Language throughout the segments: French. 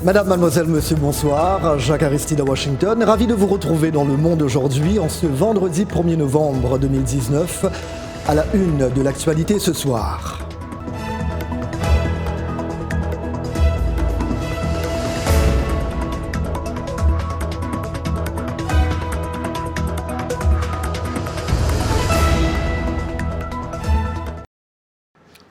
Madame, mademoiselle, monsieur, bonsoir. Jacques Aristide à Washington. Ravi de vous retrouver dans Le Monde aujourd'hui en ce vendredi 1er novembre 2019 à la une de l'actualité ce soir.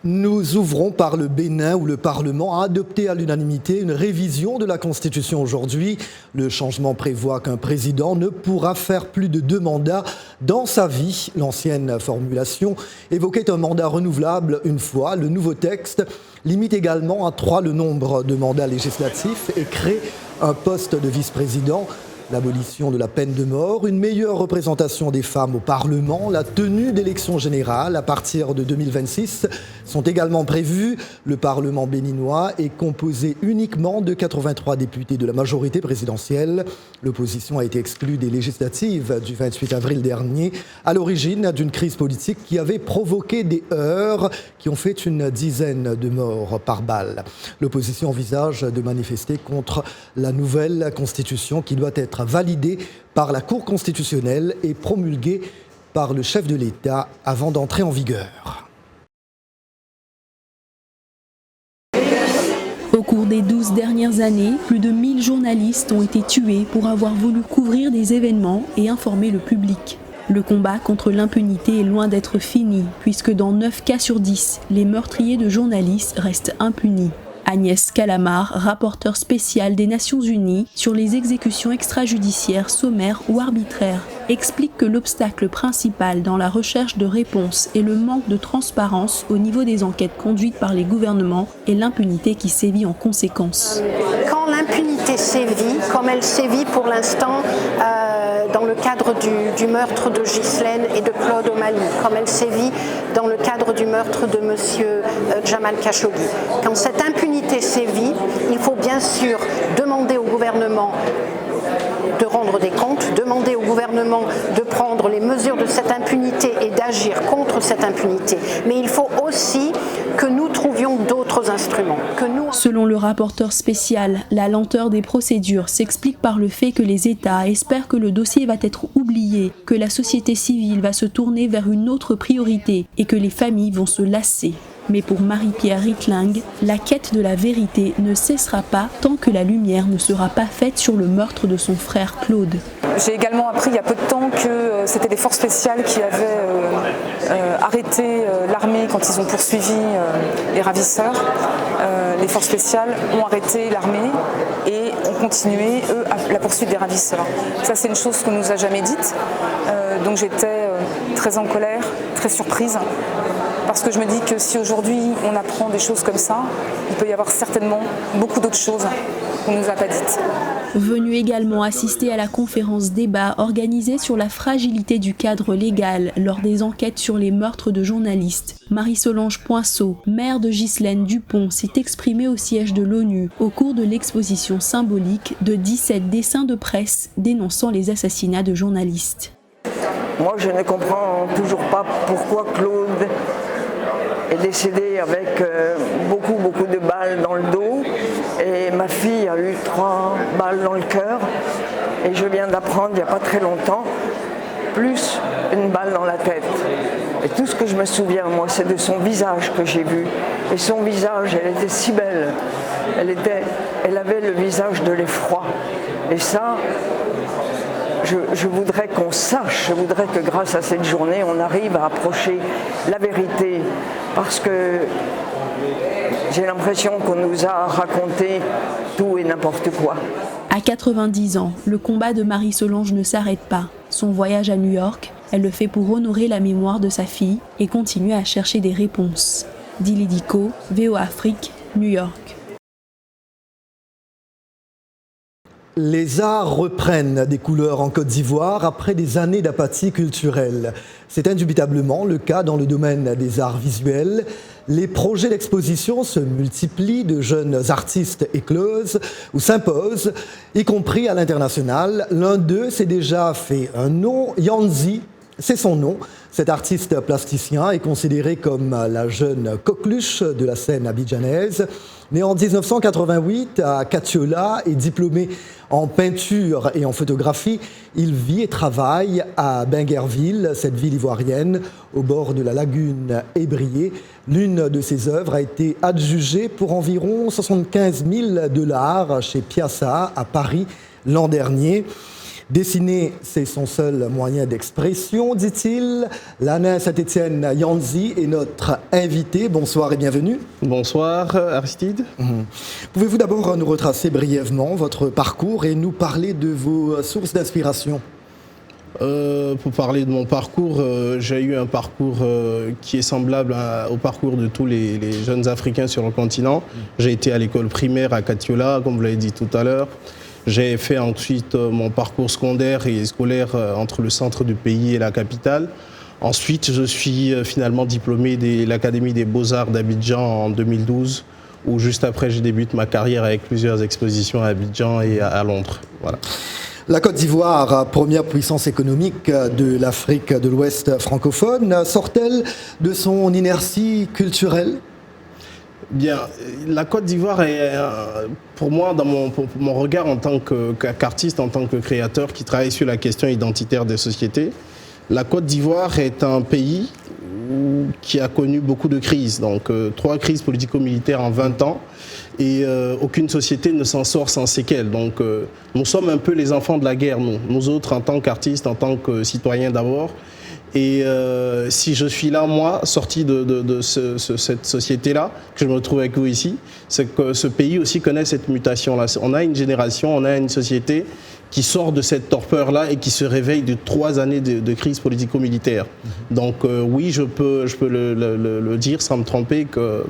Nous ouvrons par le Bénin où le Parlement a adopté à l'unanimité une révision de la Constitution aujourd'hui. Le changement prévoit qu'un président ne pourra faire plus de 2 mandats dans sa vie. L'ancienne formulation évoquait un mandat renouvelable une fois. Le nouveau texte limite également à 3 le nombre de mandats législatifs et crée un poste de vice-président. L'abolition de la peine de mort, une meilleure représentation des femmes au Parlement, la tenue d'élections générales à partir de 2026 sont également prévues. Le Parlement béninois est composé uniquement de 83 députés de la majorité présidentielle. L'opposition a été exclue des législatives du 28 avril dernier, à l'origine d'une crise politique qui avait provoqué des heurts qui ont fait une dizaine de morts par balle. L'opposition envisage de manifester contre la nouvelle constitution qui doit être validée par la Cour constitutionnelle et promulguée par le chef de l'État avant d'entrer en vigueur. Au cours des 12 dernières années, plus de 1000 journalistes ont été tués pour avoir voulu couvrir des événements et informer le public. Le combat contre l'impunité est loin d'être fini, puisque dans 9 cas sur 10, les meurtriers de journalistes restent impunis. Agnès Calamard, rapporteure spéciale des Nations Unies sur les exécutions extrajudiciaires sommaires ou arbitraires, explique que l'obstacle principal dans la recherche de réponses est le manque de transparence au niveau des enquêtes conduites par les gouvernements et l'impunité qui sévit en conséquence. Quand l'impunité sévit, comme elle sévit pour l'instant dans le cadre du meurtre de Ghislaine et de Claude O'Malley, comme elle sévit dans le cadre du meurtre de monsieur Jamal Khashoggi. Quand cette impunité sévit, il faut bien sûr demander au gouvernement de rendre des comptes, demander au gouvernement de prendre les mesures de cette impunité et d'agir contre cette impunité. Mais il faut aussi que nous trouvions d'autres instruments. Selon le rapporteur spécial, la lenteur des procédures s'explique par le fait que les États espèrent que le dossier va être oublié, que la société civile va se tourner vers une autre priorité et que les familles vont se lasser. Mais pour Marie-Pierre Ritling, la quête de la vérité ne cessera pas tant que la lumière ne sera pas faite sur le meurtre de son frère Claude. J'ai également appris il y a peu de temps que c'était les forces spéciales qui avaient arrêté l'armée quand ils ont poursuivi les ravisseurs. Les forces spéciales ont arrêté l'armée et ont continué, eux, à la poursuite des ravisseurs. Ça, c'est une chose qu'on ne nous a jamais dite. Donc j'étais très en colère, très surprise. Parce que je me dis que si aujourd'hui on apprend des choses comme ça, il peut y avoir certainement beaucoup d'autres choses qu'on ne nous a pas dites. Venu également assister à la conférence débat organisée sur la fragilité du cadre légal lors des enquêtes sur les meurtres de journalistes, Marie-Solange Poinceau, maire de Ghislaine Dupont, s'est exprimée au siège de l'ONU au cours de l'exposition symbolique de 17 dessins de presse dénonçant les assassinats de journalistes. Moi, je ne comprends toujours pas pourquoi Claude est décédé avec beaucoup de balles dans le dos et ma fille a eu 3 balles dans le cœur et je viens d'apprendre il n'y a pas très longtemps, plus une balle dans la tête. Et tout ce que je me souviens, moi, c'est de son visage que j'ai vu. Et son visage, elle était si belle. Elle avait le visage de l'effroi. Et ça, je voudrais qu'on sache, je voudrais que grâce à cette journée, on arrive à approcher la vérité. Parce que j'ai l'impression qu'on nous a raconté tout et n'importe quoi. À 90 ans, le combat de Marie-Solange ne s'arrête pas. Son voyage à New York, elle le fait pour honorer la mémoire de sa fille et continuer à chercher des réponses. Dili Diko, VOA Afrique, New York. Les arts reprennent des couleurs en Côte d'Ivoire après des années d'apathie culturelle. C'est indubitablement le cas dans le domaine des arts visuels. Les projets d'exposition se multiplient, de jeunes artistes éclosent ou s'imposent, y compris à l'international. L'un d'eux s'est déjà fait un nom, Yanzi, C'est son nom. Cet artiste plasticien est considéré comme la jeune coqueluche de la scène abidjanaise. Né en 1988 à Katiola et diplômé en peinture et en photographie, il vit et travaille à Binguerville, cette ville ivoirienne au bord de la lagune ébriée. L'une de ses œuvres a été adjugée pour environ 75 000 $ chez Piazza à Paris l'an dernier. Dessiner, c'est son seul moyen d'expression, dit-il. L'Anin Saint-Étienne Yanzi est notre invité. Bonsoir et bienvenue. Bonsoir Aristide. Pouvez-vous d'abord nous retracer brièvement votre parcours et nous parler de vos sources d'inspiration ? Pour parler de mon parcours, j'ai eu un parcours qui est semblable au parcours de tous les jeunes Africains sur le continent. J'ai été à l'école primaire à Katiola, comme vous l'avez dit tout à l'heure. J'ai fait ensuite mon parcours secondaire et scolaire entre le centre du pays et la capitale. Ensuite, je suis finalement diplômé de l'Académie des Beaux-Arts d'Abidjan en 2012, où juste après, je débute ma carrière avec plusieurs expositions à Abidjan et à Londres. Voilà. La Côte d'Ivoire, première puissance économique de l'Afrique de l'Ouest francophone, sort-elle de son inertie culturelle ? Bien, la Côte d'Ivoire est, pour moi, dans mon regard en tant qu'artiste, en tant que créateur qui travaille sur la question identitaire des sociétés, la Côte d'Ivoire est un pays qui a connu beaucoup de crises, donc 3 crises politico-militaires en 20 ans, et aucune société ne s'en sort sans séquelles. Donc nous sommes un peu les enfants de la guerre, nous autres, en tant qu'artistes, en tant que citoyens d'abord. Et si je suis là, moi, sorti de cette société-là, que je me retrouve avec vous ici, c'est que ce pays aussi connaît cette mutation-là. On a une génération, on a une société qui sort de cette torpeur-là et qui se réveille de 3 années de crise politico-militaire. Donc oui, je peux le dire sans me tromper que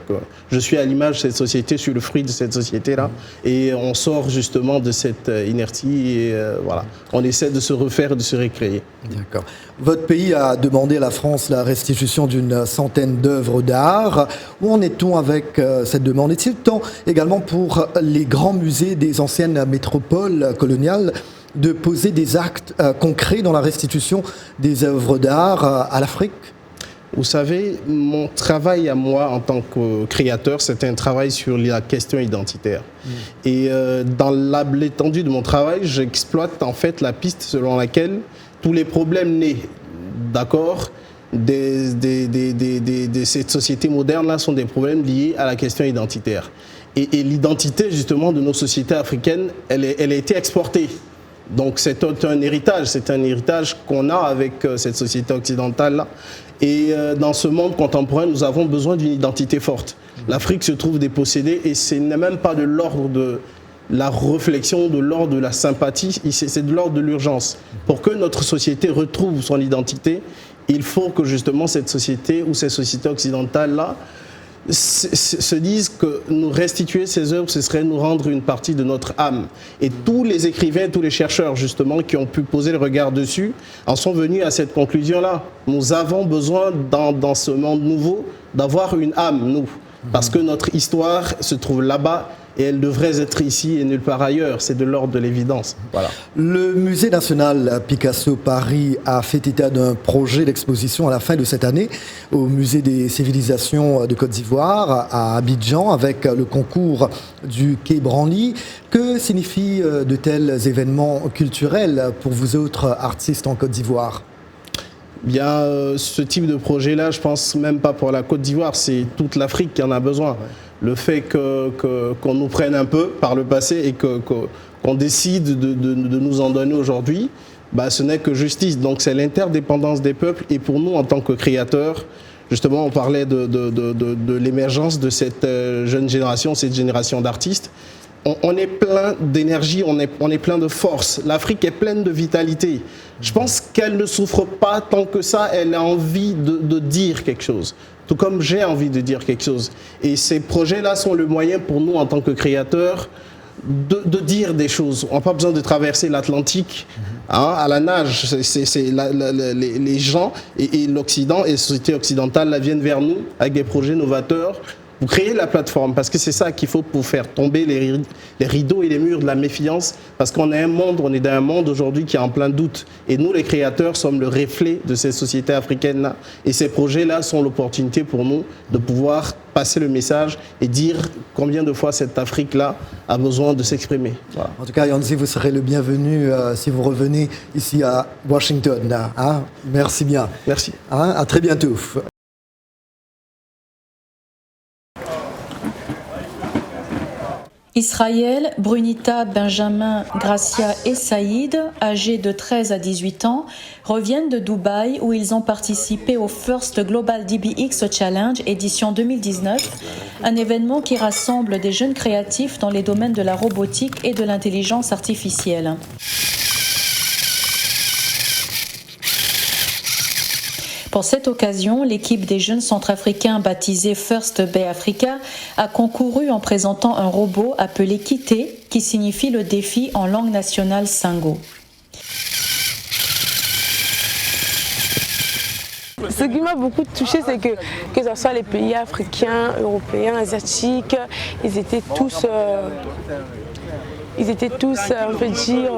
je suis à l'image de cette société, je suis le fruit de cette société-là. Et on sort justement de cette inertie et voilà, on essaie de se refaire et de se récréer. D'accord. Votre pays a demandé à la France la restitution d'une centaine d'œuvres d'art. Où en est-on avec cette demande ? Est-il temps également pour les grands musées des anciennes métropoles coloniales de poser des actes concrets dans la restitution des œuvres d'art à l'Afrique ? Vous savez, mon travail à moi en tant que créateur, c'est un travail sur la question identitaire. Et dans l'étendue de mon travail, j'exploite en fait la piste selon laquelle tous les problèmes nés, d'accord, de cette société moderne-là sont des problèmes liés à la question identitaire. Et l'identité justement de nos sociétés africaines, elle a été exportée. Donc c'est un héritage qu'on a avec cette société occidentale-là. Et dans ce monde contemporain, nous avons besoin d'une identité forte. L'Afrique se trouve dépossédée et ce n'est même pas de l'ordre de la réflexion, de l'ordre de la sympathie, c'est de l'ordre de l'urgence. Pour que notre société retrouve son identité, il faut que justement cette société ou ces sociétés occidentales-là se disent que nous restituer ces œuvres, ce serait nous rendre une partie de notre âme. Et tous les écrivains, tous les chercheurs justement qui ont pu poser le regard dessus en sont venus à cette conclusion-là. Nous avons besoin dans ce monde nouveau d'avoir une âme, nous. Parce que notre histoire se trouve là-bas et elle devrait être ici et nulle part ailleurs. C'est de l'ordre de l'évidence. Voilà. Le Musée national Picasso Paris a fait état d'un projet d'exposition à la fin de cette année au Musée des civilisations de Côte d'Ivoire à Abidjan avec le concours du Quai Branly. Que signifient de tels événements culturels pour vous autres artistes en Côte d'Ivoire ? Bien, ce type de projet-là, je pense même pas pour la Côte d'Ivoire, c'est toute l'Afrique qui en a besoin. Ouais. Le fait qu'on nous prenne un peu par le passé et qu'on décide de nous en donner aujourd'hui, bah, ce n'est que justice. Donc c'est l'interdépendance des peuples. Et pour nous, en tant que créateurs, justement, on parlait de l'émergence de cette jeune génération, cette génération d'artistes. On est plein d'énergie, on est plein de force. L'Afrique est pleine de vitalité. Je pense qu'elle ne souffre pas tant que ça, elle a envie de dire quelque chose. Tout comme j'ai envie de dire quelque chose. Et ces projets-là sont le moyen pour nous, en tant que créateurs, de dire des choses. On n'a pas besoin de traverser l'Atlantique à la nage. Les gens et l'Occident et la société occidentale là, viennent vers nous avec des projets novateurs pour créer la plateforme, parce que c'est ça qu'il faut pour faire tomber les rideaux et les murs de la méfiance, parce qu'on est dans un monde aujourd'hui qui est en plein doute. Et nous, les créateurs, sommes le reflet de ces sociétés africaines-là. Et ces projets-là sont l'opportunité pour nous de pouvoir passer le message et dire combien de fois cette Afrique-là a besoin de s'exprimer. Voilà. En tout cas, Yanzi, vous serez le bienvenu si vous revenez ici à Washington. Hein? Merci bien. Merci. Hein? À très bientôt. Israël, Brunita, Benjamin, Gracia et Saïd, âgés de 13 à 18 ans, reviennent de Dubaï où ils ont participé au First Global DBX Challenge édition 2019, un événement qui rassemble des jeunes créatifs dans les domaines de la robotique et de l'intelligence artificielle. Pour cette occasion, l'équipe des jeunes centrafricains baptisée First Bay Africa a concouru en présentant un robot appelé Kité, qui signifie le défi en langue nationale Sango. Ce qui m'a beaucoup touchée, c'est que ce soit les pays africains, européens, asiatiques, ils étaient tous, on peut dire,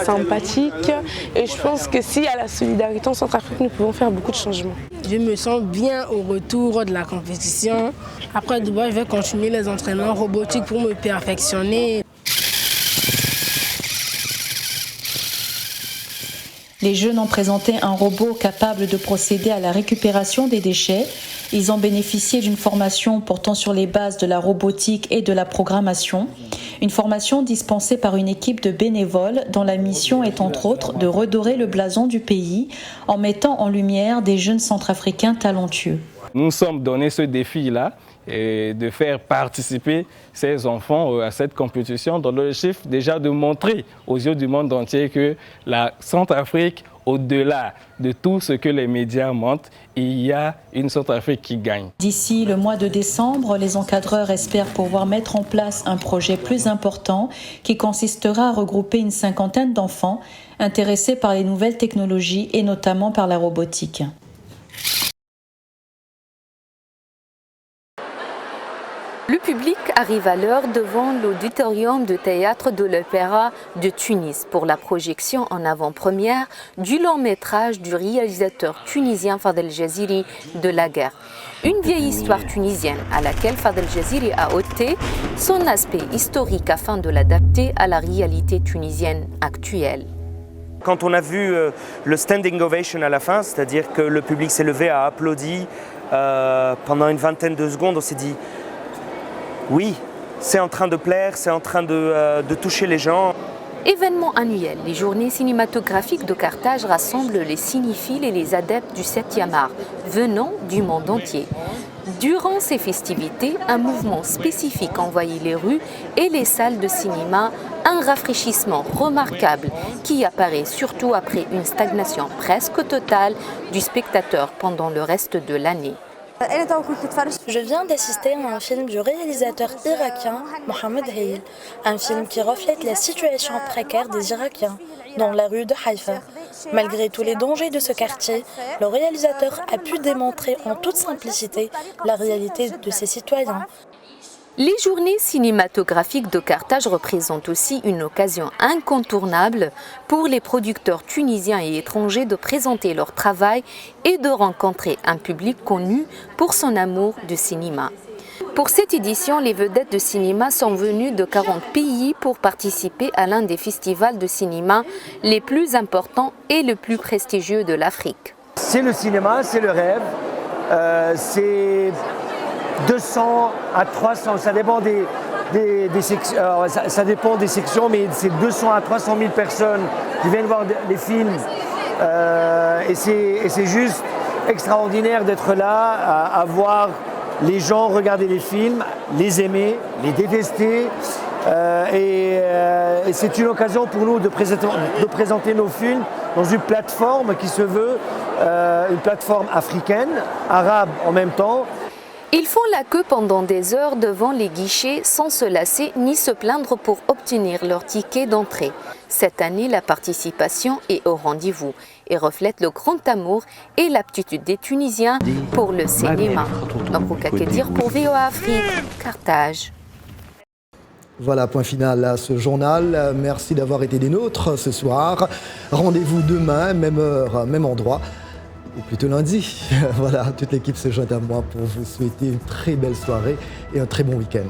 sympathiques. Et je pense que s'il y a la solidarité en Centrafrique, nous pouvons faire beaucoup de changements. Je me sens bien au retour de la compétition. Après Dubaï, je vais continuer les entraînements robotiques pour me perfectionner. Les jeunes ont présenté un robot capable de procéder à la récupération des déchets. Ils ont bénéficié d'une formation portant sur les bases de la robotique et de la programmation. Une formation dispensée par une équipe de bénévoles dont la mission est entre autres de redorer le blason du pays en mettant en lumière des jeunes centrafricains talentueux. Nous nous sommes donné ce défi-là et de faire participer ces enfants à cette compétition dans l'objectif déjà de montrer aux yeux du monde entier que la Centrafrique, au-delà de tout ce que les médias montrent, il y a une Centrafrique qui gagne. D'ici le mois de décembre, les encadreurs espèrent pouvoir mettre en place un projet plus important qui consistera à regrouper une cinquantaine d'enfants intéressés par les nouvelles technologies et notamment par la robotique. Le public arrive à l'heure devant l'auditorium de théâtre de l'Opéra de Tunis pour la projection en avant-première du long-métrage du réalisateur tunisien Fadel Jaziri de la guerre. Une vieille histoire tunisienne à laquelle Fadel Jaziri a ôté son aspect historique afin de l'adapter à la réalité tunisienne actuelle. Quand on a vu le standing ovation à la fin, c'est-à-dire que le public s'est levé, a applaudi pendant une vingtaine de secondes, on s'est dit oui, c'est en train de plaire, c'est en train de toucher les gens. Événement annuel, les journées cinématographiques de Carthage rassemblent les cinéphiles et les adeptes du 7e art, venant du monde entier. Durant ces festivités, un mouvement spécifique envahit les rues et les salles de cinéma, un rafraîchissement remarquable qui apparaît surtout après une stagnation presque totale du spectateur pendant le reste de l'année. Je viens d'assister à un film du réalisateur irakien Mohamed Haïl, un film qui reflète la situation précaire des Irakiens dans la rue de Haïfa. Malgré tous les dangers de ce quartier, le réalisateur a pu démontrer en toute simplicité la réalité de ses citoyens. Les journées cinématographiques de Carthage représentent aussi une occasion incontournable pour les producteurs tunisiens et étrangers de présenter leur travail et de rencontrer un public connu pour son amour du cinéma. Pour cette édition, les vedettes de cinéma sont venues de 40 pays pour participer à l'un des festivals de cinéma les plus importants et les plus prestigieux de l'Afrique. C'est le cinéma, c'est le rêve, c'est 200 à 300, ça dépend des sections, ça dépend des sections, mais c'est 200 à 300 000 personnes qui viennent voir les films. Et c'est juste extraordinaire d'être là, à voir les gens regarder les films, les aimer, les détester. Et c'est une occasion pour nous de présenter nos films dans une plateforme qui se veut une plateforme africaine, arabe en même temps. Ils font la queue pendant des heures devant les guichets sans se lasser ni se plaindre pour obtenir leur ticket d'entrée. Cette année, la participation est au rendez-vous et reflète le grand amour et l'aptitude des Tunisiens pour le cinéma. Mabrouk Akadir pour VOA Afrique, Carthage. Voilà, point final à ce journal. Merci d'avoir été des nôtres ce soir. Rendez-vous demain, même heure, même endroit. Ou plutôt lundi. Voilà, toute l'équipe se joint à moi pour vous souhaiter une très belle soirée et un très bon week-end.